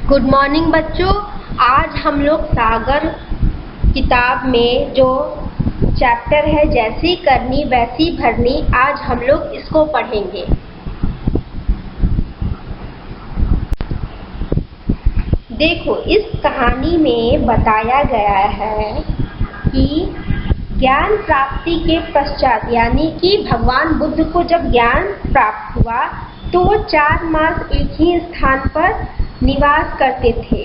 Good morning बच्चों। आज हम लोग सागर किताब में जो चैप्टर है जैसी करनी वैसी भरनी, आज हम लोग इसको पढ़ेंगे। देखो, इस कहानी में बताया गया है कि ज्ञान प्राप्ति के पश्चात, यानी कि भगवान बुद्ध को जब ज्ञान प्राप्त हुआ तो वो 4 मास एक ही स्थान पर निवास करते थे।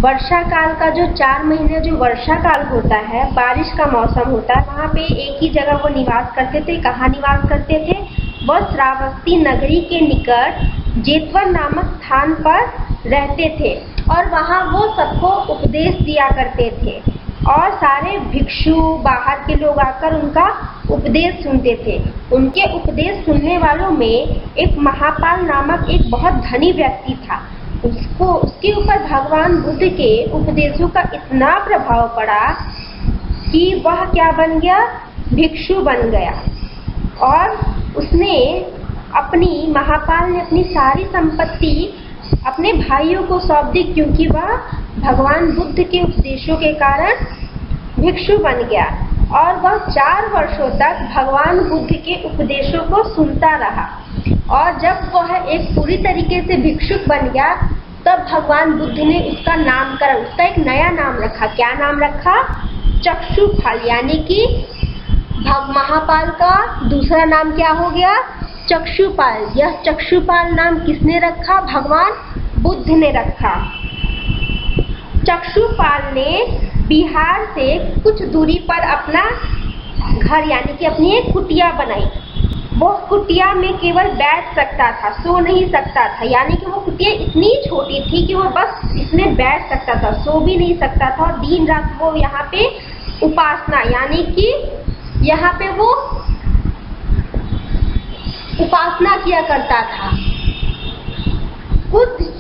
वर्षा काल का जो 4 महीने जो वर्षा काल होता है, बारिश का मौसम होता है, वहाँ पे एक ही जगह वो निवास करते थे। कहाँ निवास करते थे? वह श्रावस्ती नगरी के निकट जेतवन नामक स्थान पर रहते थे और वहाँ वो सबको उपदेश दिया करते थे और सारे भिक्षु बाहर के लोग आकर उनका उपदेश सुनते थे। उनके उपदेश सुनने वालों में एक महापाल नामक एक बहुत धनी व्यक्ति था। उसके ऊपर भगवान बुद्ध के उपदेशों का इतना प्रभाव पड़ा कि वह क्या बन गया? भिक्षु बन गया। और उसने महापाल ने अपनी सारी संपत्ति अपने भाइयों को सौंप दी, क्योंकि वह भगवान बुद्ध के उपदेशों के कारण भिक्षु बन गया। और वह 4 वर्षों तक भगवान बुद्ध के उपदेशों को सुनता रहा। और जब वह एक पूरी तरीके से भिक्षुक बन गया, तब भगवान बुद्ध ने उसका नामकरण, उसका एक नया नाम रखा। क्या नाम रखा? चक्षुपाल, यानी कि महापाल का दूसरा नाम क्या हो गया? चक्षुपाल। यह चक्षुपाल नाम किसने रखा? भगवान बुद्ध ने रखा। चक्षुपाल ने बिहार से कुछ दूरी पर अपना घर, यानी कि अपनी एक कुटिया बनाई। वो कुटिया में केवल बैठ सकता था, सो नहीं सकता था। यानी कि वो कुटिया इतनी छोटी थी कि वो बस इसमें बैठ सकता था, सो भी नहीं सकता था। और दिन रात वो यहाँ पे उपासना, यानी कि यहाँ पे वो उपासना किया करता था।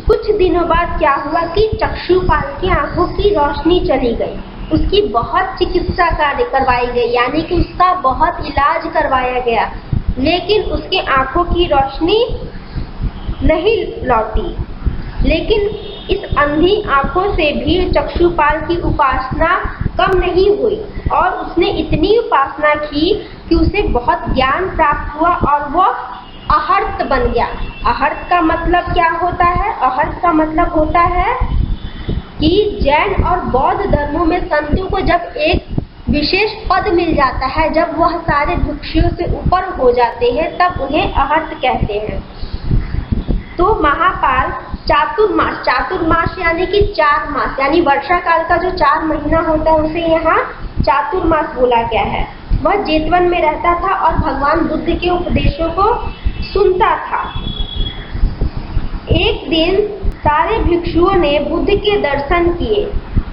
कुछ दिनों बाद क्या हुआ कि चक्षुपाल की आंखों की रोशनी चली गई। उसकी बहुत चिकित्सा कार्य करवाई गई, यानी कि उसका बहुत इलाज करवाया गया, लेकिन उसके आंखों की रोशनी नहीं लौटी। लेकिन इस अंधी आंखों से भी चक्षुपाल की उपासना कम नहीं हुई और उसने इतनी उपासना की कि उसे बहुत ज्ञान प्राप्त हुआ और वह अहर्त बन गया। अहर्त का मतलब क्या होता है? अहर्त का मतलब होता है कि जैन और बौद्ध धर्मों में संतों को जब एक विशेष पद मिल जाता है, जब वह सारे भिक्षुओं से ऊपर हो जाते हैं, तब उन्हें अहर्त कहते हैं। तो महापाल चातुर्मास यानी कि 4 मास, यानी वर्षा काल का जो 4 महीना होता है उसे यहाँ चातुर्मास बोला गया है। वह जेतवन में रहता था और भगवान बुद्ध के उपदेशों को सुनता था। एक दिन सारे भिक्षुओं ने बुद्ध के दर्शन किए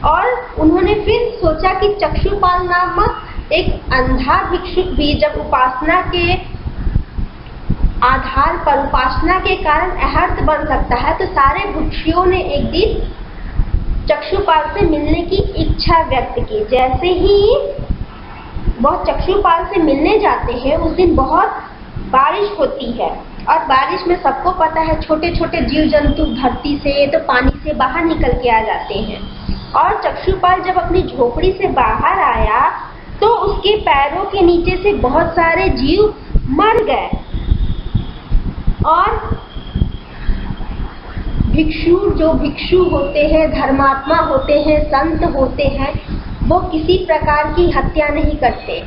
और उन्होंने फिर सोचा कि चक्षुपाल नामक एक अंधा भिक्षुक भी जब उपासना के आधार पर, उपासना के कारण अहर्त बन सकता है, तो सारे भिक्षुओं ने एक दिन चक्षुपाल से मिलने की इच्छा व्यक्त की। जैसे ही वह चक्षुपाल से मिलने जाते हैं, उस दिन बहुत बारिश होती है और बारिश में सबको पता है छोटे छोटे जीव जंतु धरती से तो पानी से बाहर निकल के आ जाते हैं। और चक्षुपाल जब अपनी झोपड़ी से बाहर आया तो उसके पैरों के नीचे से बहुत सारे जीव मर गए। और भिक्षु होते हैं, धर्मात्मा होते हैं, संत होते हैं, वो किसी प्रकार की हत्या नहीं करते।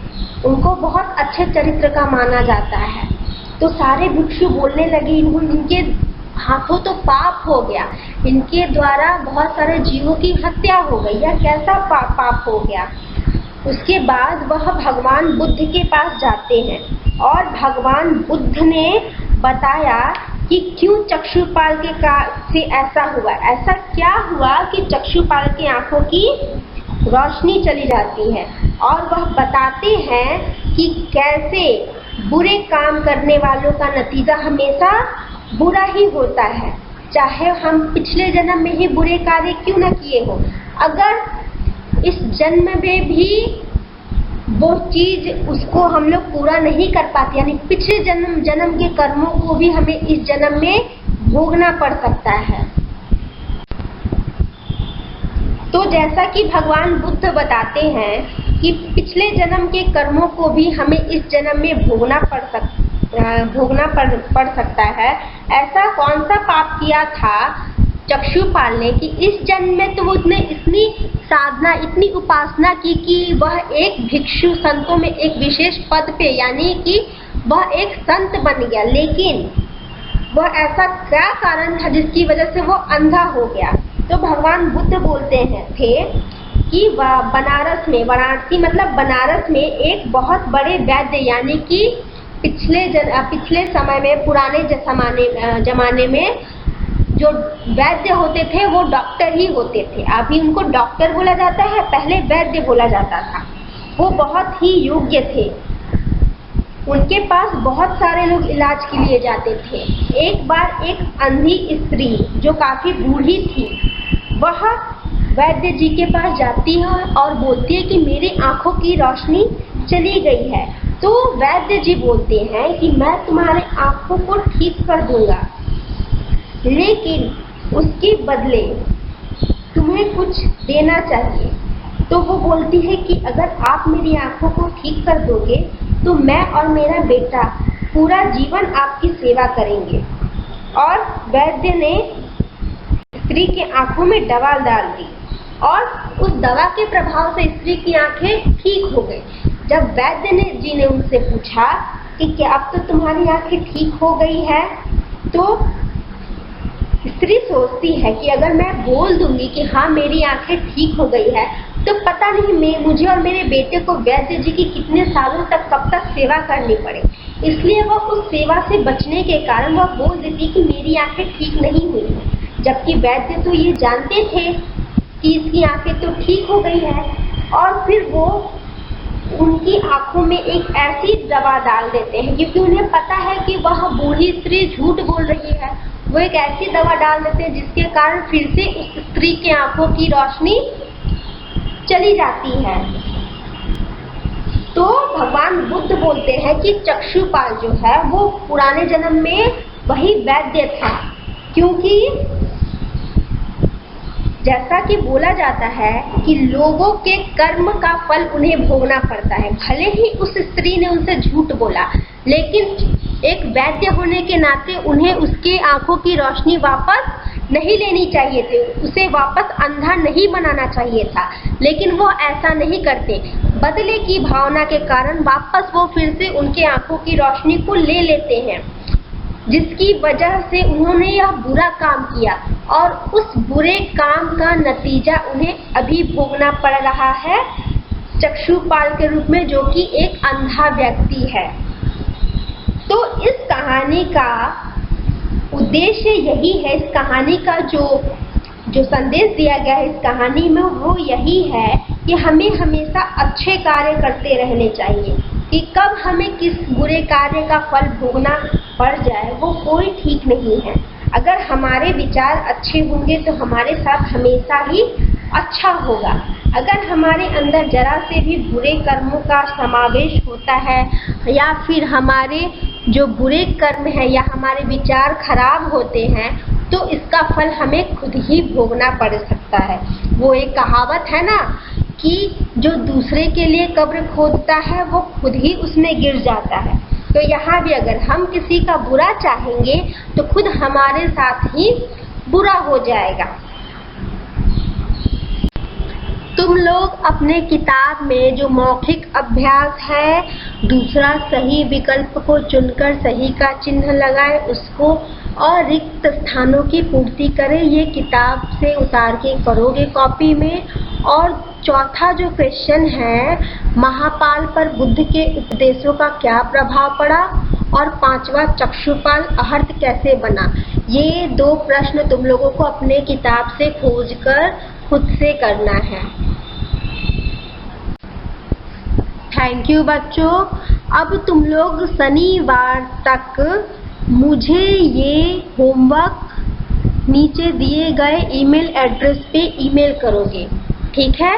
उनको बहुत अच्छे चरित्र का माना जाता है। तो सारे भिक्षु बोलने लगे, इनके हाथों तो पाप हो गया, इनके द्वारा बहुत सारे जीवों की हत्या हो गई, या कैसा पाप हो गया। उसके बाद वह भगवान बुद्ध के पास जाते हैं और भगवान बुद्ध ने बताया कि क्यों चक्षुपाल से ऐसा हुआ। ऐसा क्या हुआ कि चक्षुपाल की आंखों की रोशनी चली जाती है। और वह बताते हैं कि कैसे बुरे काम करने वालों का नतीजा हमेशा बुरा ही होता है, चाहे हम पिछले जन्म में ही बुरे कार्य क्यों न किए हो। अगर इस जन्म में भी वो चीज उसको हम लोग पूरा नहीं कर पाते, यानी पिछले जन्म के कर्मों को भी हमें इस जन्म में भोगना पड़ सकता है। तो जैसा कि भगवान बुद्ध बताते हैं कि पिछले जन्म के कर्मों को भी हमें इस जन्म में भोगना पड़ सकता है। ऐसा कौन सा पाप किया था चक्षुपाल ने कि इस जन्म में तो उसने इतनी साधना, इतनी उपासना की कि वह एक भिक्षु, संतों में एक विशेष पद पे, यानी कि वह एक संत बन गया। लेकिन वह ऐसा क्या कारण था जिसकी वजह से वो अंधा हो गया? तो भगवान बुद्ध बोलते थे कि वह बनारस में, वाराणसी मतलब बनारस में एक बहुत बड़े वैद्य, यानी कि पिछले समय में, पुराने जमाने में जो वैद्य होते थे वो डॉक्टर ही होते थे। अभी उनको डॉक्टर बोला जाता है, पहले वैद्य बोला जाता था। वो बहुत ही योग्य थे, उनके पास बहुत सारे लोग इलाज के लिए जाते थे। एक बार एक अंधी स्त्री जो काफी बूढ़ी थी, वह वैद्य जी के पास जाती है और बोलती है कि मेरी आंखों की रोशनी चली गई है। तो वैद्य जी बोलते हैं कि मैं तुम्हारे आंखों को ठीक कर दूंगा, लेकिन उसके बदले तुम्हें कुछ देना चाहिए। तो वो बोलती है कि अगर आप मेरी आंखों को ठीक कर दोगे तो मैं और मेरा बेटा पूरा जीवन आपकी सेवा करेंगे। और वैद्य ने स्त्री के आंखों में दवा डाल दी और उस दवा के प्रभाव से स्त्री की आंखें ठीक हो गई। जब वैद्य जी ने उनसे पूछा कि क्या अब तो तुम्हारी आंखें ठीक हो गई है, तो स्त्री सोचती है कि अगर मैं बोल दूंगी कि हाँ मेरी आंखें ठीक हो गई है, तो पता नहीं मुझे और मेरे बेटे को वैद्य जी की कितने सालों तक, कब तक सेवा करनी पड़े। इसलिए वह उस सेवा से बचने के कारण वह बोल देती कि मेरी आंखें ठीक नहीं हुई है। जबकि वैद्य तो ये जानते थे कि इसकी आंखें तो ठीक हो गई है, और फिर वो उनकी आंखों में एक ऐसी दवा डाल देते हैं, क्योंकि उन्हें पता है कि वह बूढ़ी स्त्री झूठ बोल रही है। वो एक ऐसी दवा डाल देते हैं जिसके कारण फिर से उस स्त्री की आंखों की रोशनी चली जाती है। तो भगवान बुद्ध बोलते हैं कि चक्षुपाल जो है वो पुराने जन्म में वही वैद्य था, क्योंकि जैसा कि बोला जाता है कि लोगों के कर्म का फल उन्हें भोगना पड़ता है। भले ही उस स्त्री ने उनसे झूठ बोला, लेकिन एक वैद्य होने के नाते उन्हें उसके आंखों की रोशनी वापस नहीं लेनी चाहिए थी, उसे वापस अंधा नहीं बनाना चाहिए था। लेकिन वो ऐसा नहीं करते, बदले की भावना के कारण वापस वो फिर से उनके आंखों की रोशनी को ले लेते हैं, जिसकी वजह से उन्होंने यह बुरा काम किया और उस बुरे काम का नतीजा उन्हें अभी भोगना पड़ रहा है चक्षुपाल के रूप में, जो कि एक अंधा व्यक्ति है। तो इस कहानी का उद्देश्य यही है, इस कहानी का जो संदेश दिया गया है इस कहानी में, वो यही है कि हमें हमेशा अच्छे कार्य करते रहने चाहिए। कि कब हमें किस बुरे कार्य का फल भोगना पड़ जाए वो कोई ठीक नहीं है। अगर हमारे विचार अच्छे होंगे तो हमारे साथ हमेशा ही अच्छा होगा। अगर हमारे अंदर जरा से भी बुरे कर्मों का समावेश होता है, या फिर हमारे जो बुरे कर्म है या हमारे विचार खराब होते हैं, तो इसका फल हमें खुद ही भोगना पड़ सकता है। वो एक कहावत है ना कि जो दूसरे के लिए कब्र खोदता है वो खुद ही उसमें गिर जाता है। तो यहाँ भी अगर हम किसी का बुरा चाहेंगे तो खुद हमारे साथ ही बुरा हो जाएगा। तुम लोग अपने किताब में जो मौखिक अभ्यास है, दूसरा सही विकल्प को चुनकर सही का चिन्ह लगाएं उसको, और रिक्त स्थानों की पूर्ति करें। ये किताब से उतार के करोगे कॉपी में। और चौथा जो क्वेश्चन है, महापाल पर बुद्ध के उपदेशों का क्या प्रभाव पड़ा, और पांचवा चक्षुपाल अर्हत कैसे बना। ये 2 प्रश्न तुम लोगों को अपने किताब से खोजकर खुद से करना है। थैंक यू बच्चों। अब तुम लोग शनिवार तक मुझे ये होमवर्क नीचे दिए गए ईमेल एड्रेस पे ईमेल करोगे, ठीक है?